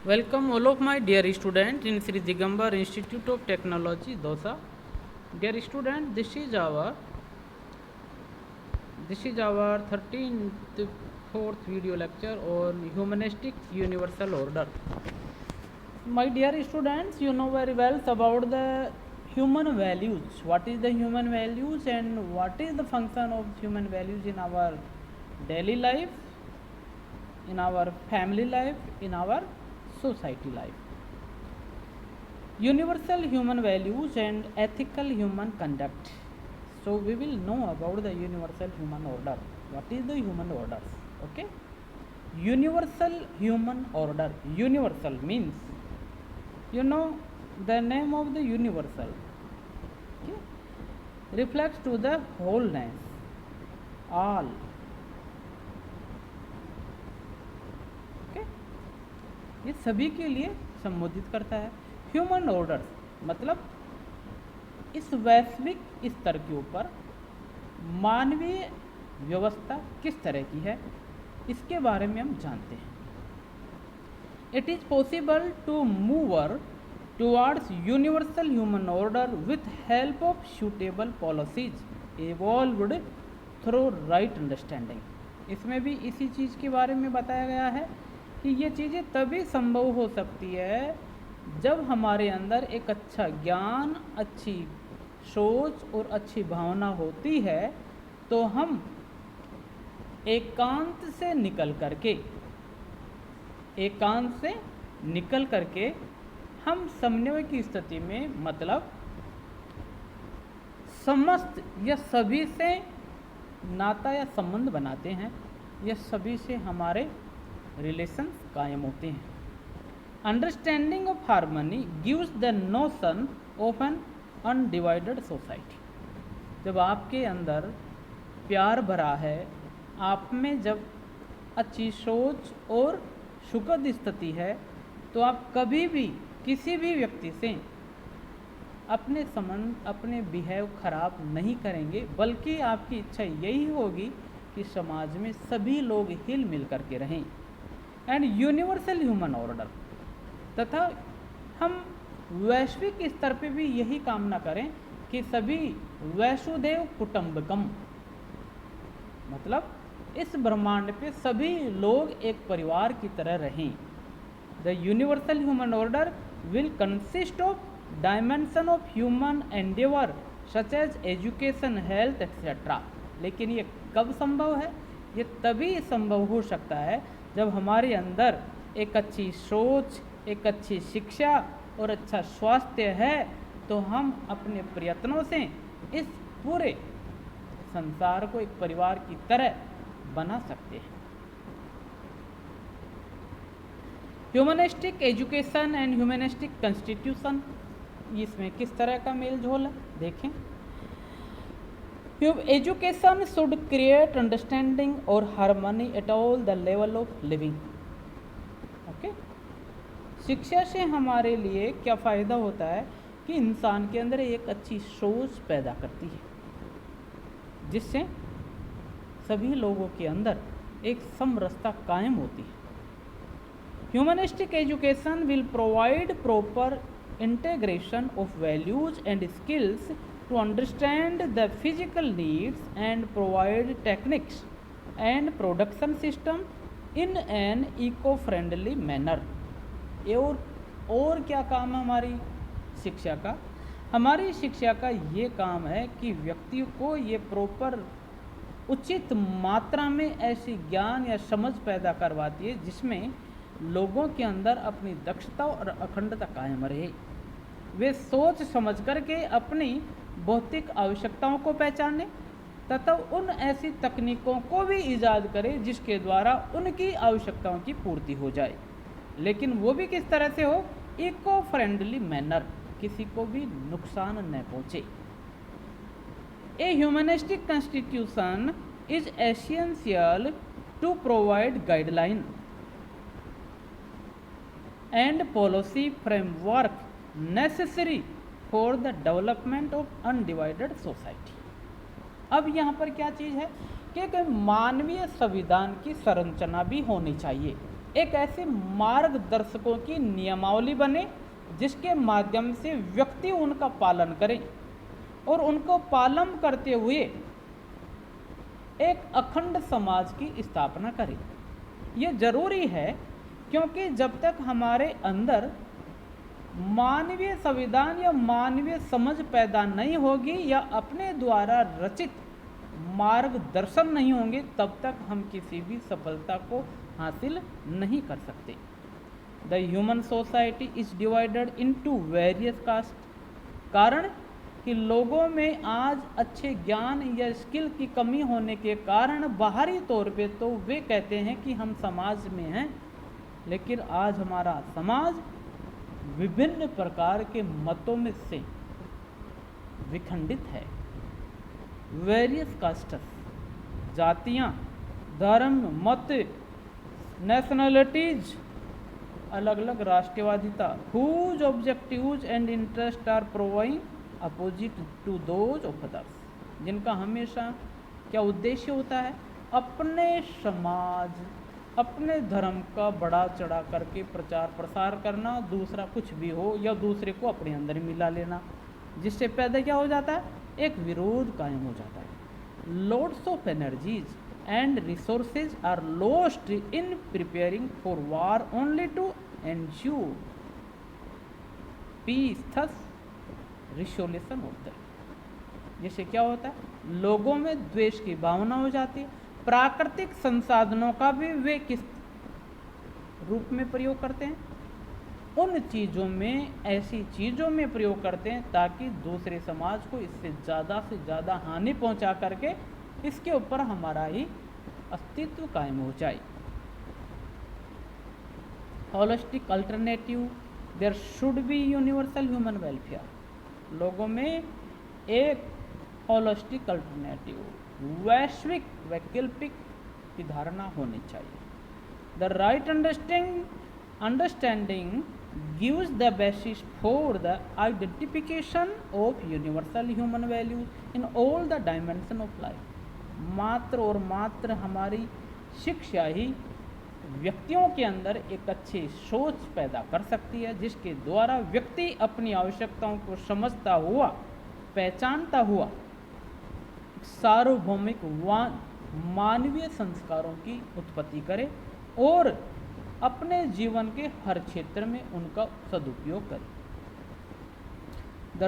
Welcome all of my dear students in Sri Digambar Institute of Technology, Dosa. Dear student, this is our 13th fourth video lecture on humanistic universal order. My dear students, you know very well about the human values. What is the human values and what is the function of human values in our daily life, in our family life, in our society life. Universal human values and ethical human conduct. So we will know about the universal human order. What is the human orders? Okay. Universal human order. Universal means, you know, the name of the universal, okay, reflects to the wholeness, all. Okay. ये सभी के लिए संबोधित करता है. Human order मतलब इस वैश्विक स्तर के ऊपर मानवीय व्यवस्था किस तरह की है, इसके बारे में हम जानते हैं. It is possible to mover towards universal human order with help of suitable policies evolved through right understanding. इसमें भी इसी चीज़ के बारे में बताया गया है कि ये चीज़ें तभी संभव हो सकती है जब हमारे अंदर एक अच्छा ज्ञान, अच्छी सोच और अच्छी भावना होती है, तो हम एकांत से निकल करके हम समन्वय की स्थिति में, मतलब समस्त या सभी से नाता या संबंध बनाते हैं, या सभी से हमारे रिलेशंस कायम होते हैं. Understanding of harmony gives the notion of an undivided society. जब आपके अंदर प्यार भरा है, आप में जब अच्छी सोच और सुखद स्थिति है, तो आप कभी भी किसी भी व्यक्ति से अपने संबंध, अपने बिहेव खराब नहीं करेंगे, बल्कि आपकी इच्छा यही होगी कि समाज में सभी लोग हिल मिल करके रहें. एंड यूनिवर्सल ह्यूमन ऑर्डर, तथा हम वैश्विक स्तर पे भी यही कामना करें कि सभी वैसुदेव कुटुंबकम, मतलब इस ब्रह्मांड पे सभी लोग एक परिवार की तरह रहें. The universal human order will consist of dimension of human endeavour such as education, health etcetera. लेकिन ये कब संभव है? ये तभी संभव हो सकता है जब हमारे अंदर एक अच्छी सोच, एक अच्छी शिक्षा और अच्छा स्वास्थ्य है, तो हम अपने प्रयत्नों से इस पूरे संसार को एक परिवार की तरह बना सकते हैं. Humanistic education and humanistic constitution, इसमें किस तरह का मेल झोल है देखें. एजुकेशन शुड क्रिएट अंडरस्टैंडिंग और harmony at all the level of living. Okay. शिक्षा से हमारे लिए क्या फ़ायदा होता है कि इंसान के अंदर एक अच्छी सोच पैदा करती है, जिससे सभी लोगों के अंदर एक समरसता कायम होती है. Humanistic education will provide proper integration of values and skills to understand the physical needs and provide techniques and production system in an eco-friendly manner. और क्या काम है हमारी शिक्षा का? हमारी शिक्षा का ये काम है कि व्यक्ति को ये प्रॉपर उचित मात्रा में ऐसी ज्ञान या समझ पैदा करवाती है जिसमें लोगों के अंदर अपनी दक्षता और अखंडता कायम रहे. वे सोच समझ करके अपनी भौतिक आवश्यकताओं को पहचाने तथा उन ऐसी तकनीकों को भी ईजाद करें जिसके द्वारा उनकी आवश्यकताओं की पूर्ति हो जाए, लेकिन वो भी किस तरह से हो? इको फ्रेंडली मैनर, किसी को भी नुकसान न पहुंचे. A humanistic constitution is essential to provide guideline and policy framework necessary for the development of undivided society. अब यहाँ पर क्या चीज़ है कि मानवीय संविधान की संरचना भी होनी चाहिए. एक ऐसे मार्गदर्शकों की नियमावली बने जिसके माध्यम से व्यक्ति उनका पालन करे और उनको पालन करते हुए एक अखंड समाज की स्थापना करे। ये जरूरी है क्योंकि जब तक हमारे अंदर मानवीय संविधान या मानवीय समझ पैदा नहीं होगी या अपने द्वारा रचित मार्गदर्शन नहीं होंगे, तब तक हम किसी भी सफलता को हासिल नहीं कर सकते। The human society is divided into various caste. कारण कि लोगों में आज अच्छे ज्ञान या स्किल की कमी होने के कारण बाहरी तौर पे तो वे कहते हैं कि हम समाज में हैं, लेकिन आज हमारा समाज विभिन्न प्रकार के मतों में से विखंडित है। वेरियस कास्ट्स, जातियां, धर्म, मत, नेशनलिटीज, अलग अलग राष्ट्रवादिता, whose objectives and interest are proving opposite to those of others, जिनका हमेशा क्या उद्देश्य होता है, अपने समाज अपने धर्म का बड़ा चढ़ा करके प्रचार प्रसार करना, दूसरा कुछ भी हो या दूसरे को अपने अंदर मिला लेना, जिससे पैदा क्या हो जाता है, एक विरोध कायम हो जाता है। Lots of energies and resources are lost in preparing for war only to ensure peace, thus resolution होता है। जिससे क्या होता है, लोगों में द्वेष की भावना हो जाती है। प्राकृतिक संसाधनों का भी वे किस रूप में प्रयोग करते हैं, उन चीज़ों में, ऐसी चीज़ों में प्रयोग करते हैं ताकि दूसरे समाज को इससे ज़्यादा हानि पहुंचा करके इसके ऊपर हमारा ही अस्तित्व कायम हो जाए। Holistic alternative, there should be universal human welfare. लोगों में एक होलिस्टिक अल्टरनेटिव, वैश्विक वैकल्पिक की धारणा होनी चाहिए। The right understanding gives the basis for the identification of universal human values in all the dimension of life. मात्र और मात्र हमारी शिक्षा ही व्यक्तियों के अंदर एक अच्छी सोच पैदा कर सकती है, जिसके द्वारा व्यक्ति अपनी आवश्यकताओं को समझता हुआ, पहचानता हुआ सार्वभौमिक मानवीय संस्कारों की उत्पत्ति करे और अपने जीवन के हर क्षेत्र में उनका सदुपयोग करे। The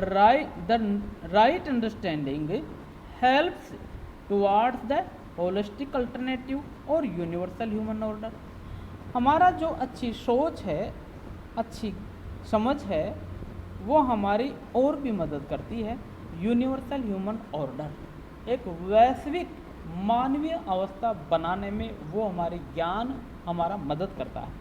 right understanding helps towards the holistic alternative और यूनिवर्सल ह्यूमन ऑर्डर। हमारा जो अच्छी सोच है, अच्छी समझ है, वो हमारी और भी मदद करती है। यूनिवर्सल ह्यूमन ऑर्डर, एक वैश्विक मानवीय अवस्था बनाने में वो हमारी ज्ञान हमारा मदद करता है।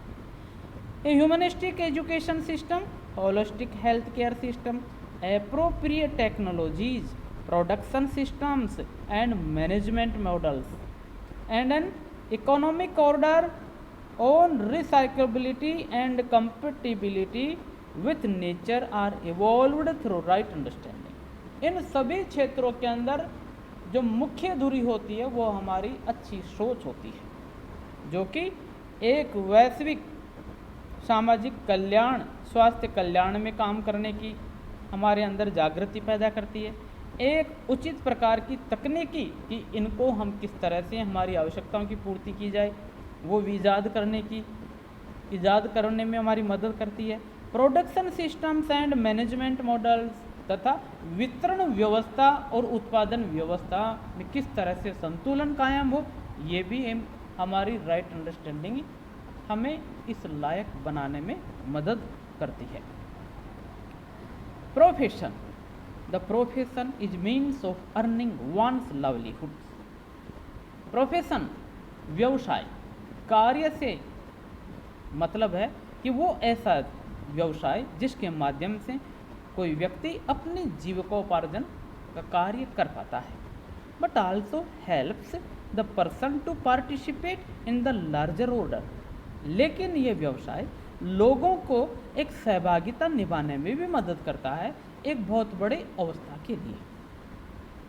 A humanistic education system, holistic health care system, appropriate technologies, production systems and management models and an economic order on recyclability and compatibility with nature are evolved through right understanding. इन सभी क्षेत्रों के अंदर जो मुख्य धुरी होती है वो हमारी अच्छी सोच होती है, जो कि एक वैश्विक सामाजिक कल्याण, स्वास्थ्य कल्याण में काम करने की हमारे अंदर जागृति पैदा करती है। एक उचित प्रकार की तकनीकी कि इनको हम किस तरह से हमारी आवश्यकताओं की पूर्ति की जाए, वो भी ईजाद करने में हमारी मदद करती है। Production systems and management models तथा वितरण व्यवस्था और उत्पादन व्यवस्था में किस तरह से संतुलन कायम हो, ये भी हमारी राइट अंडरस्टैंडिंग हमें इस लायक बनाने में मदद करती है। Profession, the profession is means of earning one's livelihood. Profession, व्यवसाय, कार्य से मतलब है कि वो ऐसा व्यवसाय जिसके माध्यम से कोई व्यक्ति अपने जीविकोपार्जन का कार्य कर पाता है, but also helps the person to participate in the larger order. लेकिन ये व्यवसाय लोगों को एक सहभागिता निभाने में भी मदद करता है, एक बहुत बड़ी अवस्था के लिए।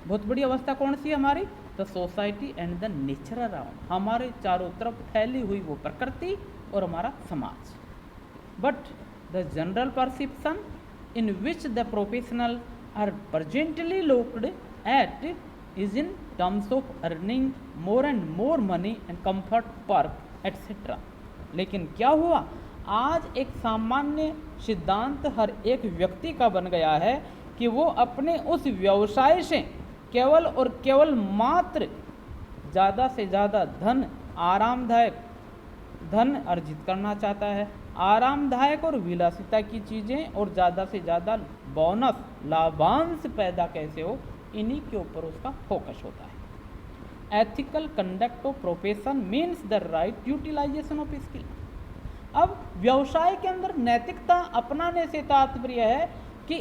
बहुत बड़ी अवस्था कौन सी है हमारी? The society and the nature around. हमारे चारों तरफ फैली हुई वो प्रकृति और हमारा समाज। But the general perception in which the professional are presently looked at is in terms of earning more and more money and comfort perk etcetera. लेकिन क्या हुआ, आज एक सामान्य सिद्धांत हर एक व्यक्ति का बन गया है कि वो अपने उस व्यवसाय से केवल और केवल मात्र ज़्यादा से ज़्यादा धन, आरामदायक धन अर्जित करना चाहता है। आरामदायक और विलासिता की चीज़ें और ज़्यादा से ज़्यादा बोनस, लाभांश पैदा कैसे हो, इन्हीं के ऊपर उसका फोकस होता है। Ethical conduct of profession means the right utilisation of skill. अब व्यवसाय के अंदर नैतिकता अपनाने से तात्पर्य है कि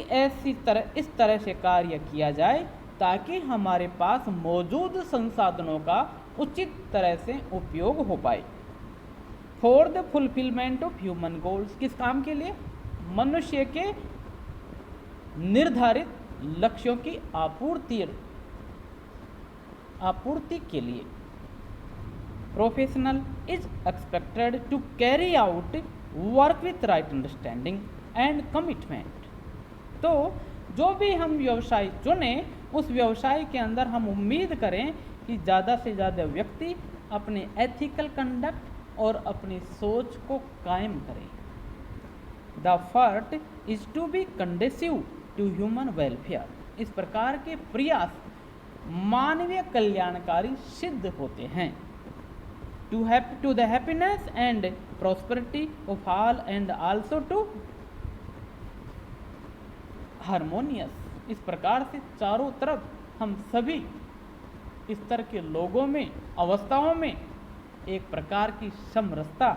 इस तरह से कार्य किया जाए ताकि हमारे पास मौजूद संसाधनों का उचित तरह से उपयोग हो पाए। For the fulfilment of human goals, किस काम के लिए? मनुष्य के निर्धारित लक्ष्यों की आपूर्ति के लिए professional is expected to carry out work with right understanding and commitment. तो जो भी हम व्यवसाय चुने, उस व्यवसाय के अंदर हम उम्मीद करें कि ज़्यादा से ज़्यादा व्यक्ति अपने एथिकल कंडक्ट और अपनी सोच को कायम करें। The effort is to be conducive to human welfare. इस प्रकार के प्रयास मानवीय कल्याणकारी सिद्ध होते हैं। To the happiness and prosperity of all and also to harmonious. इस प्रकार से चारों तरफ हम सभी स्तर के लोगों में, अवस्थाओं में एक प्रकार की समरसता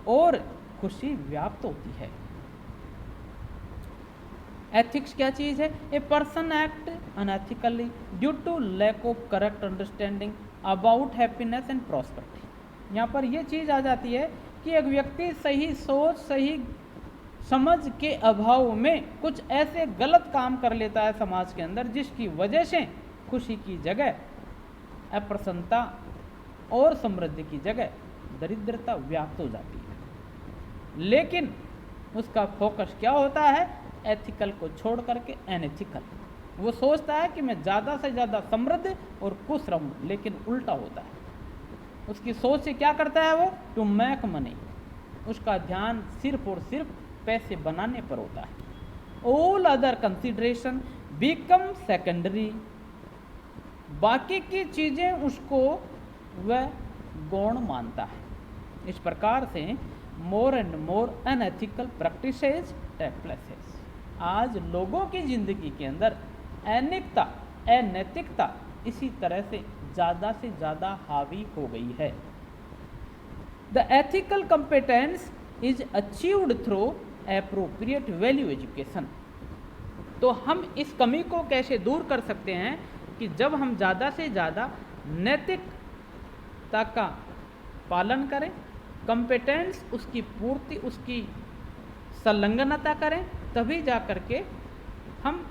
और खुशी व्याप्त होती है। एथिक्स क्या चीज़ है? A person act unethically due to lack of correct understanding about happiness and prosperity. यहाँ पर यह चीज़ आ जाती है कि एक व्यक्ति सही सोच, सही समझ के अभाव में कुछ ऐसे गलत काम कर लेता है समाज के अंदर, जिसकी वजह से खुशी की जगह अप्रसन्नता और समृद्धि की जगह दरिद्रता व्याप्त हो जाती है। लेकिन उसका फोकस क्या होता है? एथिकल को छोड़ करके अनएथिकल। वो सोचता है कि मैं ज़्यादा से ज़्यादा समृद्ध और खुश रहूं, लेकिन उल्टा होता है। उसकी सोच से क्या करता है वो? To make money. उसका ध्यान सिर्फ और सिर्फ पैसे बनाने पर होता है। All other consideration become secondary. बाकी की चीज़ें उसको वह गौण मानता है। इस प्रकार से more and more unethical practices take place. आज लोगों की जिंदगी के अंदर अनैतिकता इसी तरह से ज़्यादा हावी हो गई है। The ethical competence is achieved through appropriate value education. तो हम इस कमी को कैसे दूर कर सकते हैं कि जब हम ज़्यादा से ज़्यादा नैतिकता का पालन करें, कंपेटेंस उसकी पूर्ति, उसकी संलग्नता करें, तभी जा कर के हम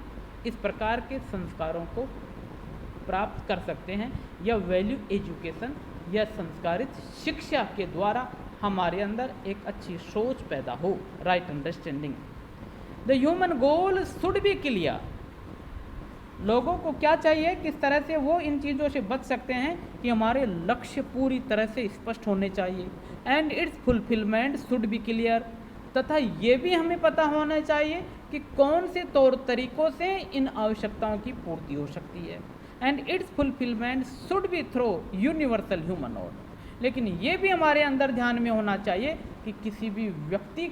इस प्रकार के संस्कारों को प्राप्त कर सकते हैं। या वैल्यू एजुकेशन या संस्कारित शिक्षा के द्वारा हमारे अंदर एक अच्छी सोच पैदा हो, right understanding. The human goal should be clear. लोगों को क्या चाहिए, किस तरह से वो इन चीज़ों से बच सकते हैं कि हमारे लक्ष्य पूरी तरह से स्पष्ट होने चाहिए। And it's fulfilment should be clear. तथा ये भी हमें पता होना चाहिए कि कौन से तौर तरीकों से इन आवश्यकताओं की पूर्ति हो सकती है। And it's fulfilment should be through universal human order. लेकिन ये भी हमारे अंदर ध्यान में होना चाहिए कि किसी भी व्यक्ति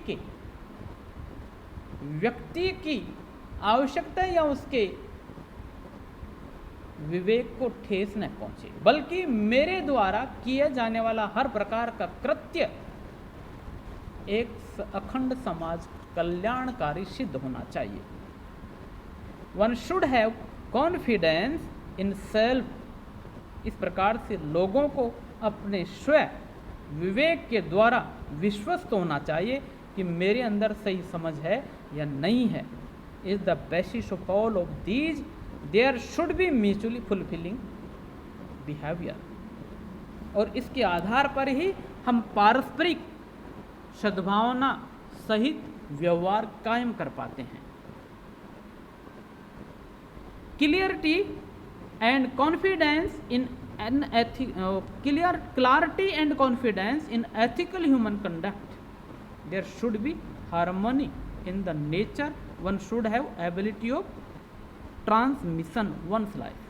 की आवश्यकता या उसके विवेक को ठेस न पहुंचे, बल्कि मेरे द्वारा किया जाने वाला हर प्रकार का कृत्य एक अखंड समाज कल्याणकारी सिद्ध होना चाहिए। One should have confidence in self. इस प्रकार से लोगों को अपने स्व विवेक के द्वारा विश्वस्त होना चाहिए कि मेरे अंदर सही समझ है या नहीं है। Is the basis of all of these there should be mutually fulfilling behaviour. और इसके आधार पर ही हम पारस्परिक सद्भावना सहित व्यवहार कायम कर पाते हैं। Clarity and confidence in clarity and confidence in ethical human conduct. There should be harmony in the nature. One should have ability of transmission one's life.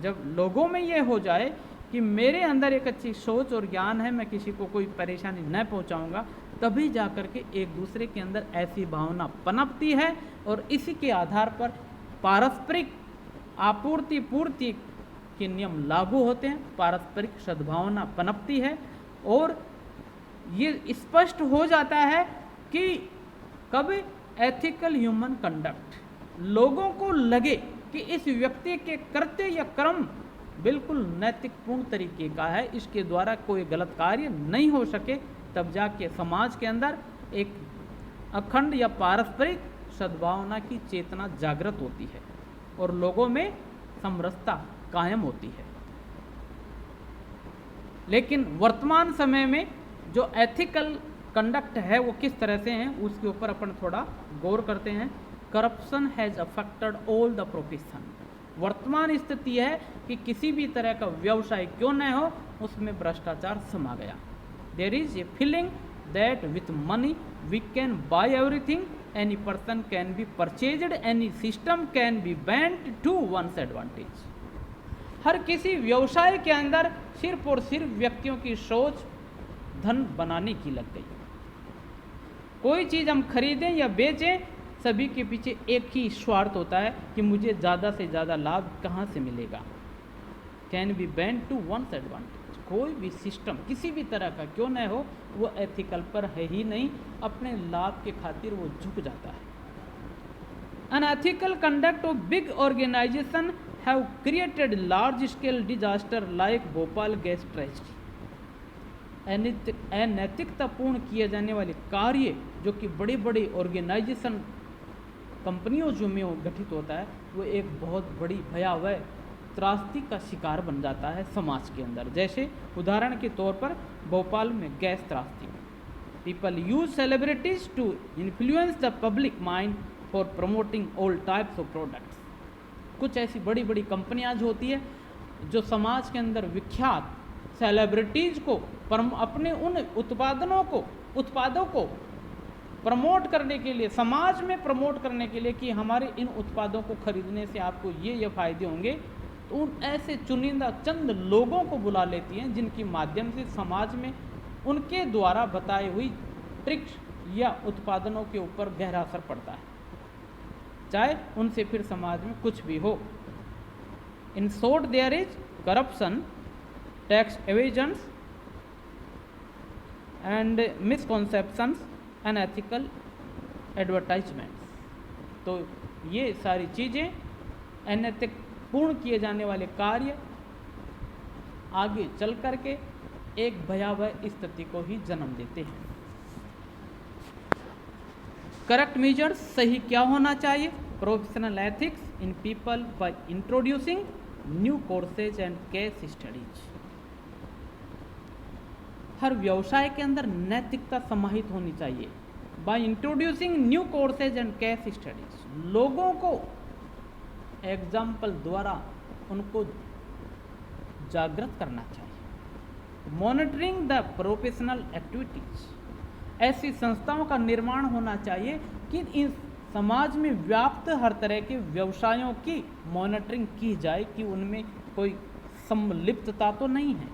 जब लोगों में ये हो जाए कि मेरे अंदर एक अच्छी सोच और ज्ञान है, मैं किसी को कोई परेशानी न पहुंचाऊंगा, तभी जाकर के एक दूसरे के अंदर ऐसी भावना पनपती है और इसी के आधार पर पारस्परिक आपूर्ति पूर्ति के नियम लागू होते हैं, पारस्परिक सद्भावना पनपती है और ये स्पष्ट हो जाता है कि कब एथिकल ह्यूमन कंडक्ट, लोगों को लगे कि इस व्यक्ति के कृत्य या कर्म बिल्कुल नैतिक पूर्ण तरीके का है, इसके द्वारा कोई गलत कार्य नहीं हो सके, तब जाके समाज के अंदर एक अखंड या पारस्परिक सद्भावना की चेतना जागृत होती है और लोगों में समरसता कायम होती है। लेकिन वर्तमान समय में जो एथिकल कंडक्ट है वो किस तरह से हैं, उसके ऊपर अपन थोड़ा गौर करते हैं। Corruption has affected all the profession. वर्तमान स्थिति है कि किसी भी तरह का व्यवसाय क्यों न हो, उसमें भ्रष्टाचार समा गया। There is a feeling that with money we can buy everything, any person can be purchased, any system can be bent to one's advantage. हर किसी व्यवसाय के अंदर सिर्फ और सिर्फ व्यक्तियों की सोच धन बनाने की लग गई। कोई चीज़ हम खरीदें या बेचें, सभी के पीछे एक ही स्वार्थ होता है कि मुझे ज़्यादा से ज़्यादा लाभ कहाँ से मिलेगा। Can be bent to one's advantage. कोई भी सिस्टम किसी भी तरह का क्यों न हो, वो एथिकल पर है ही नहीं, अपने लाभ के खातिर वो झुक जाता है। Unethical conduct of big organisation have created large scale disaster like Bhopal gas tragedy. अनैतिकतापूर्ण किए जाने वाले कार्य जो कि बड़े बड़े ऑर्गेनाइजेशन कंपनियों जो में गठित होता है, वो एक बहुत बड़ी भयावह त्रासदी का शिकार बन जाता है समाज के अंदर। जैसे उदाहरण के तौर पर भोपाल में गैस त्रासदी, people use celebrities to influence the public mind for promoting all types of products. कुछ ऐसी बड़ी बड़ी कंपनियां जो होती है जो समाज के अंदर विख्यात सेलिब्रिटीज़ को अपने उन उत्पादों को प्रमोट करने के लिए, समाज में प्रमोट करने के लिए कि हमारे इन उत्पादों को खरीदने से आपको ये फायदे होंगे, तो उन ऐसे चुनिंदा चंद लोगों को बुला लेती हैं जिनके माध्यम से समाज में उनके द्वारा बताई हुई ट्रिक्स या उत्पादनों के ऊपर गहरा असर पड़ता है, चाहे उनसे फिर समाज में कुछ भी हो। In short there is corruption, tax evasions and misconceptions, unethical advertisements. तो ये सारी चीज़ें, अनैतिक पूर्ण किए जाने वाले कार्य आगे चल करके एक भयावह स्थिति को ही जन्म देते हैं। करेक्ट मेजर्स, सही क्या होना चाहिए? Professional ethics in people by introducing new courses and case studies. हर व्यवसाय के अंदर नैतिकता समाहित होनी चाहिए। By introducing new courses and case studies, लोगों को एग्जाम्पल द्वारा उनको जागृत करना चाहिए। मॉनिटरिंग द प्रोफेशनल एक्टिविटीज, ऐसी संस्थाओं का निर्माण होना चाहिए कि इन समाज में व्याप्त हर तरह के व्यवसायों की मॉनिटरिंग की जाए कि उनमें कोई संलिप्तता तो नहीं है।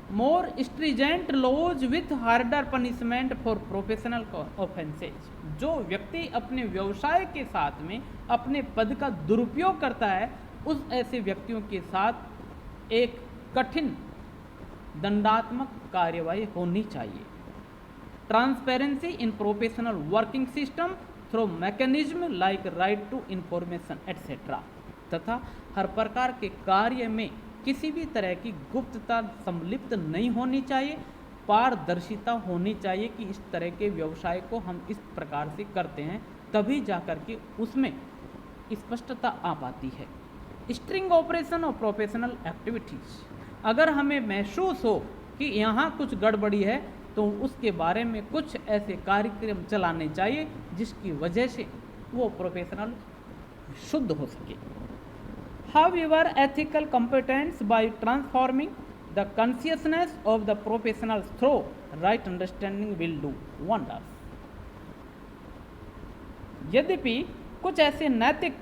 More stringent laws with harder punishment for professional offences. जो व्यक्ति अपने व्यवसाय के साथ में अपने पद का दुरुपयोग करता है, उस ऐसे व्यक्तियों के साथ एक कठिन दंडात्मक कार्यवाही होनी चाहिए। Transparency in professional working system through mechanism like right to information etcetera, तथा हर प्रकार के कार्य में किसी भी तरह की गुप्तता संलिप्त नहीं होनी चाहिए, पारदर्शिता होनी चाहिए कि इस तरह के व्यवसाय को हम इस प्रकार से करते हैं, तभी जाकर के उसमें स्पष्टता आ पाती है। स्ट्रिंग ऑपरेशन और प्रोफेशनल एक्टिविटीज़, अगर हमें महसूस हो कि यहाँ कुछ गड़बड़ी है तो उसके बारे में कुछ ऐसे कार्यक्रम चलाने चाहिए जिसकी वजह से वो प्रोफेशनल शुद्ध हो सके। However, ethical competence by transforming the consciousness of the professionals through right understanding will do wonders. यद्यपि कुछ ऐसे नैतिक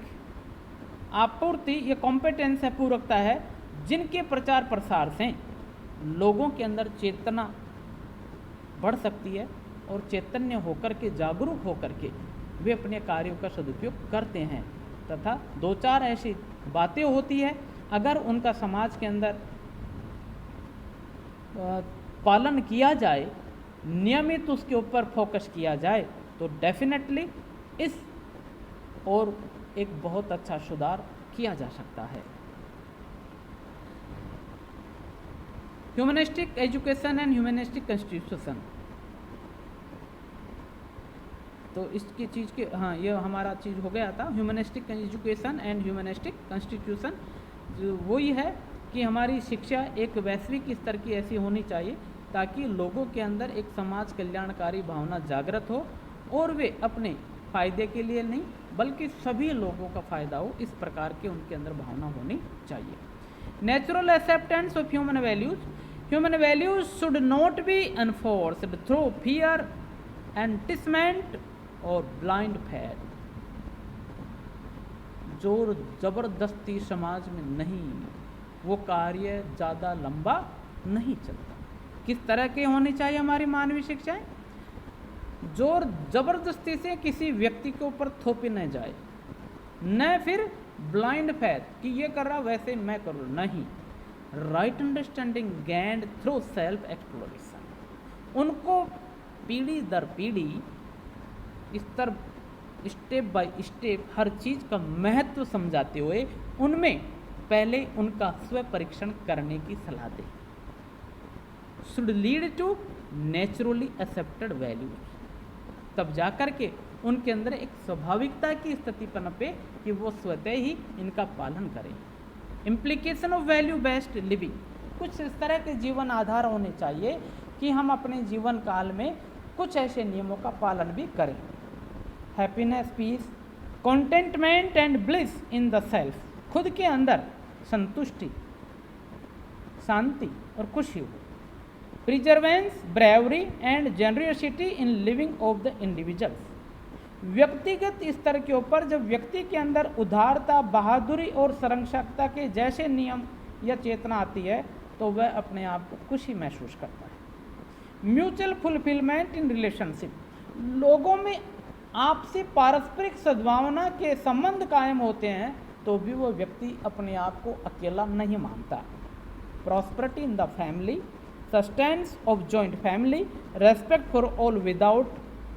आपूर्ति या कॉम्पिटेंस है, पूरकता है, जिनके प्रचार प्रसार से लोगों के अंदर चेतना बढ़ सकती है और चैतन्य होकर के, जागरूक होकर के वे अपने कार्यों का सदुपयोग करते हैं, तथा दो चार ऐसी बातें होती है अगर उनका समाज के अंदर पालन किया जाए, नियमित उसके ऊपर फोकस किया जाए, तो डेफिनेटली इस और एक बहुत अच्छा सुधार किया जा सकता है। Humanistic education and humanistic constitution, तो इसकी चीज़ के हाँ, ये हमारा चीज़ हो गया था। Humanistic education and humanistic constitution जो वही है कि हमारी शिक्षा एक वैश्विक स्तर की ऐसी होनी चाहिए ताकि लोगों के अंदर एक समाज कल्याणकारी भावना जागृत हो और वे अपने फ़ायदे के लिए नहीं बल्कि सभी लोगों का फ़ायदा हो, इस प्रकार के उनके अंदर भावना होनी चाहिए। Natural acceptance of human values, human values should not be enforced through fear, enticement और ब्लाइंड फेथ। जोर जबरदस्ती समाज में नहीं, वो कार्य ज़्यादा लंबा नहीं चलता। किस तरह की होनी चाहिए हमारी मानवीय शिक्षाएं? जोर जबरदस्ती से किसी व्यक्ति के ऊपर थोपी न जाए, न फिर ब्लाइंड फेथ कि ये कर रहा वैसे मैं करूँ, नहीं। Right understanding gained through self exploration, उनको पीढ़ी दर पीढ़ी स्टेप बाय स्टेप हर चीज़ का महत्व समझाते हुए उनमें पहले उनका स्व परीक्षण करने की सलाह दें। Should lead to naturally accepted values, तब जाकर के उनके अंदर एक स्वाभाविकता की स्थिति पनपे कि वो स्वतः ही इनका पालन करें। Implication of value based living, कुछ इस तरह के जीवन आधार होने चाहिए कि हम अपने जीवन काल में कुछ ऐसे नियमों का पालन भी करें। Happiness, peace, contentment and bliss in the self, खुद के अंदर संतुष्टि, शांति और खुशी हो। Perseverance, bravery and generosity in living of the individuals, व्यक्तिगत स्तर के ऊपर जब व्यक्ति के अंदर उदारता, बहादुरी और संरक्षकता के जैसे नियम या चेतना आती है तो वह अपने आप को खुशी महसूस करता है। म्यूचुअल फुलफिलमेंट इन रिलेशनशिप, लोगों में आपसी पारस्परिक सद्भावना के संबंध कायम होते हैं तो भी वो व्यक्ति अपने आप को अकेला नहीं मानता। Prosperity in the family, sustenance of joint family, respect for all without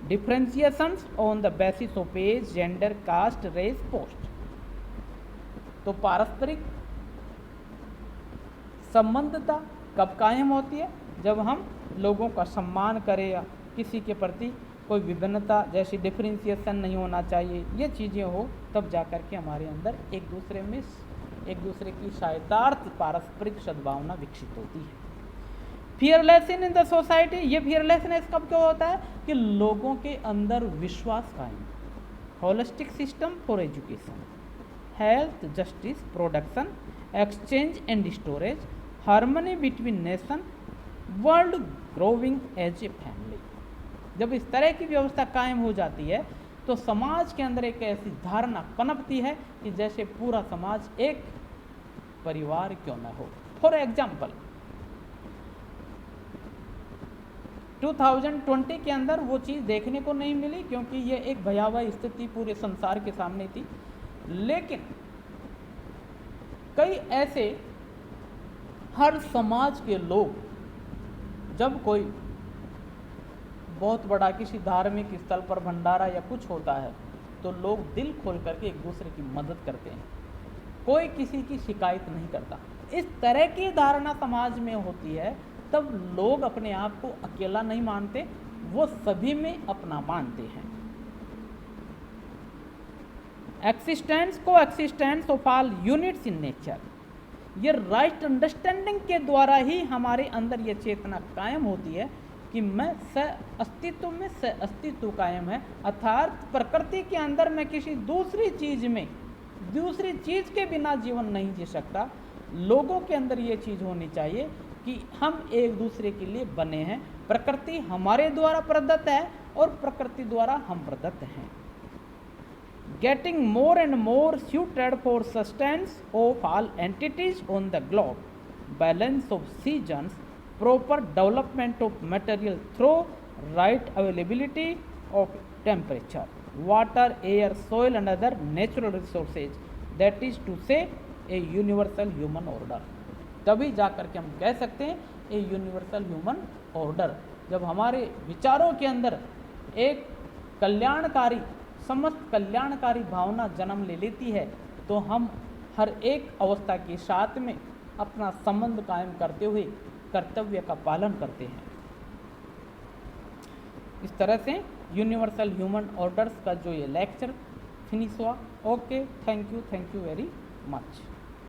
differentiations on the basis of age, gender, caste, race, post. तो पारस्परिक संबंधता कब कायम होती है? जब हम लोगों का सम्मान करें या किसी के प्रति कोई विभिन्नता जैसी डिफरेंशिएशन नहीं होना चाहिए, ये चीज़ें हो, तब जाकर के हमारे अंदर एक दूसरे की सहायतार्थ पारस्परिक सद्भावना विकसित होती है। फियरलेस इन द सोसाइटी, ये फियरलेसनेस कब क्यों होता है कि लोगों के अंदर विश्वास कायम। Holistic system for education, health, justice, production, exchange and storage, harmony between nation, world growing as a family. जब इस तरह की व्यवस्था कायम हो जाती है तो समाज के अंदर एक ऐसी धारणा पनपती है कि जैसे पूरा समाज एक परिवार क्यों न हो। फॉर एग्जाम्पल 2020 के अंदर वो चीज़ देखने को नहीं मिली क्योंकि ये एक भयावह स्थिति पूरे संसार के सामने थी, लेकिन कई ऐसे हर समाज के लोग जब कोई बहुत बड़ा किसी धार्मिक स्थल पर भंडारा या कुछ होता है तो लोग दिल खोल करके एक दूसरे की मदद करते हैं, कोई किसी की शिकायत नहीं करता। इस तरह की धारणा समाज में होती है तब लोग अपने आप को अकेला नहीं मानते, वो सभी में अपना मानते हैं। एक्सिस्टेंस को existence of all units in nature, ये राइट अंडरस्टैंडिंग के द्वारा ही हमारे अंदर ये चेतना कायम होती है कि मैं अस्तित्व में अस्तित्व कायम है, अर्थात प्रकृति के अंदर मैं किसी दूसरी चीज़ के बिना जीवन नहीं जी सकता। लोगों के अंदर ये चीज़ होनी चाहिए कि हम एक दूसरे के लिए बने हैं, प्रकृति हमारे द्वारा प्रदत्त है और प्रकृति द्वारा हम प्रदत्त हैं। Getting more and more suited for sustenance of all entities on the globe, balance of seasons, proper development of material through right availability of temperature, water, air, soil and other natural resources, that is to say a universal human order। तभी जाकर के हम कह सकते हैं a universal human order. जब हमारे विचारों के अंदर एक कल्याणकारी, समस्त कल्याणकारी भावना जन्म ले लेती है तो हम हर एक अवस्था के साथ में अपना संबंध कायम करते हुए कर्तव्य का पालन करते हैं। इस तरह से यूनिवर्सल ह्यूमन ऑर्डर्स का जो ये लेक्चर फिनिश हुआ। Okay, thank you very much.